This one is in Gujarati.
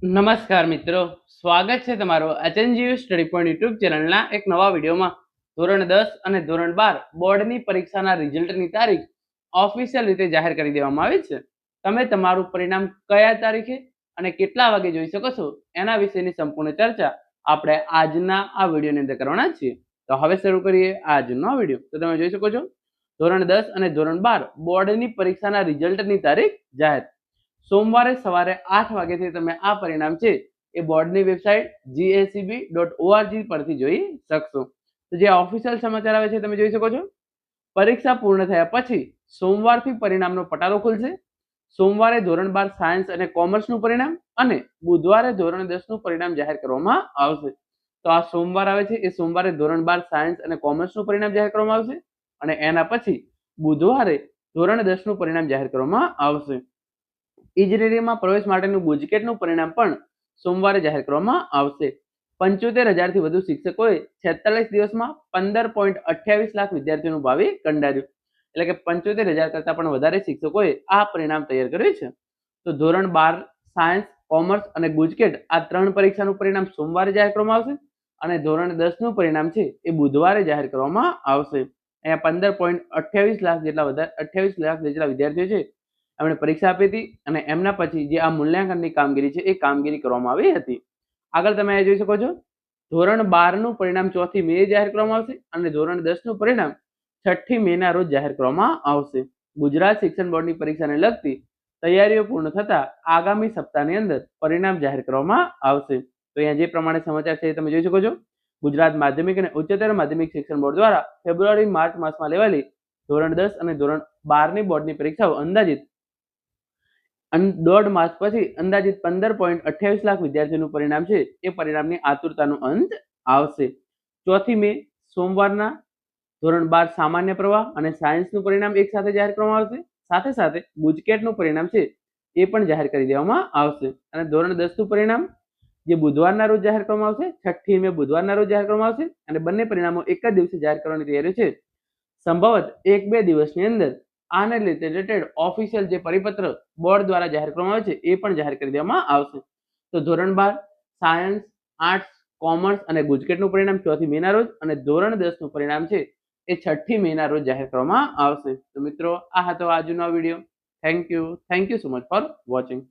નમસ્કાર મિત્રો, સ્વાગત છે તમારો એચએનજીયુ સ્ટડી પોઈન્ટ યુટ્યુબ ચેનલના એક નવા વિડીયોમાં. ધોરણ 10 અને ધોરણ 12 બોર્ડની પરીક્ષાના રિઝલ્ટની તારીખ ઓફિશિયલ રીતે જાહેર કરી દેવામાં આવી છે. તમે તમારું પરિણામ કયા તારીખે અને કેટલા વાગે જોઈ શકો છો એના વિશેની સંપૂર્ણ ચર્ચા આપણે આજના આ વિડીયોની અંદર કરવાના છીએ. તો હવે શરૂ કરીએ આજનો વિડીયો. તો તમે જોઈ શકો છો ધોરણ 10 અને ધોરણ 12 બોર્ડની પરીક્ષાના રિઝલ્ટની તારીખ જાહેર. સોમવારે સવારે 8 વાગ્યાથી તમે આ પરિણામ છે એ બોર્ડની વેબસાઇટ GACB.org પરથી જોઈ શકશો. તો જે ઓફિશિયલ સમાચાર આવે છે તમે જોઈ શકો છો. પરીક્ષા પૂર્ણ થયા પછી સોમવારથી પરિણામનો પટારો ખુલશે. સોમવારે ધોરણ 12 સાયન્સ અને કોમર્સનું પરિણામ અને બુધવારે ધોરણ 10 નું પરિણામ જાહેર કરવામાં આવશે. તો આ સોમવાર આવે છે એ સોમવારે ધોરણ 12 સાયન્સ અને કોમર્સનું પરિણામ જાહેર કરવામાં આવશે અને એના પછી બુધવારે ધોરણ 10 નું પરિણામ જાહેર કરવામાં આવશે. ઇજનેરીમાં પ્રવેશ માટેનું ગુજકેટનું પરિણામ પણ સોમવારે જાહેર કરવામાં આવશે. 75,000 થી વધુ શિક્ષકોએ 46 દિવસમાં 15.28 લાખ વિદ્યાર્થીઓનું ભાવિ કંડાર્યું. એટલે કે 75,000 કરતા પણ વધારે શિક્ષકોએ આ પરિણામ તૈયાર કર્યું છે. તો ધોરણ 12 સાયન્સ, કોમર્સ અને ગુજકેટ આ ત્રણ પરીક્ષાનું પરિણામ સોમવારે જાહેર કરવામાં આવશે અને ધોરણ 10 નું પરિણામ છે એ બુધવારે જાહેર કરવામાં આવશે. અહીંયા 15.28 લાખ જેટલા 28 લાખ જેટલા વિદ્યાર્થીઓ છે એમણે પરીક્ષા આપી હતી અને એમના પછી જે આ મૂલ્યાંકનની કામગીરી છે એ કામગીરી કરવામાં આવી હતી. આગળ તમે જોઈ શકો છો ધોરણ 12 નું પરિણામ 4 મે જાહેર કરવામાં આવશે અને ધોરણ 10 નું પરિણામ 6 મે ના રોજ જાહેર કરવામાં આવશે. ગુજરાત શિક્ષણ બોર્ડની પરીક્ષાને લગતી તૈયારીઓ પૂર્ણ થતા આગામી સપ્તાહની અંદર પરિણામ જાહેર કરવામાં આવશે. તો અહીંયા જે પ્રમાણે સમાચાર છે તમે જોઈ શકો છો. ગુજરાત માધ્યમિક અને ઉચ્ચતર માધ્યમિક શિક્ષણ બોર્ડ દ્વારા ફેબ્રુઆરી માર્ચ માસમાં લેવાયેલી ધોરણ 10 અને ધોરણ 12 ની બોર્ડની પરીક્ષાઓ અંદાજિત 1.5 માસ પછી અંદાજિત 15.28 લાખ વિદ્યાર્થીઓનું પરિણામ છે એ પરિણામની આતુરતાનો અંત આવશે. 4 મે સોમવારના ધોરણ 12 સામાન્ય પ્રવાહ અને સાયન્સનું પરિણામ એક સાથે જાહેર કરવામાં આવશે. સાથે સાથે ગુજકેટનું પરિણામ છે એ પણ જાહેર કરી દેવામાં આવશે અને ધોરણ 10 નું પરિણામ જે બુધવારના રોજ જાહેર કરવામાં આવશે. 6 મે બુધવારના રોજ જાહેર કરવામાં આવશે અને બંને પરિણામો એક જ દિવસે જાહેર કરવાની તૈયારી છે. સંભવત 1-2 દિવસની અંદર આને રિલેટેડ ઓફિશિયલ જે પરિપત્ર બોર્ડ દ્વારા જાહેર કરવામાં આવે છે એ પણ જાહેર કરી દેવામાં આવશે. તો ધોરણ 12 સાયન્સ, આર્ટ્સ, કોમર્સ અને ગુજકેટનું પરિણામ 4 મે ના રોજ અને ધોરણ 10 નું પરિણામ છે એ 6 મે ના રોજ જાહેર કરવામાં આવશે. તો મિત્રો આ હતો આજનો video. Thank you so much for watching.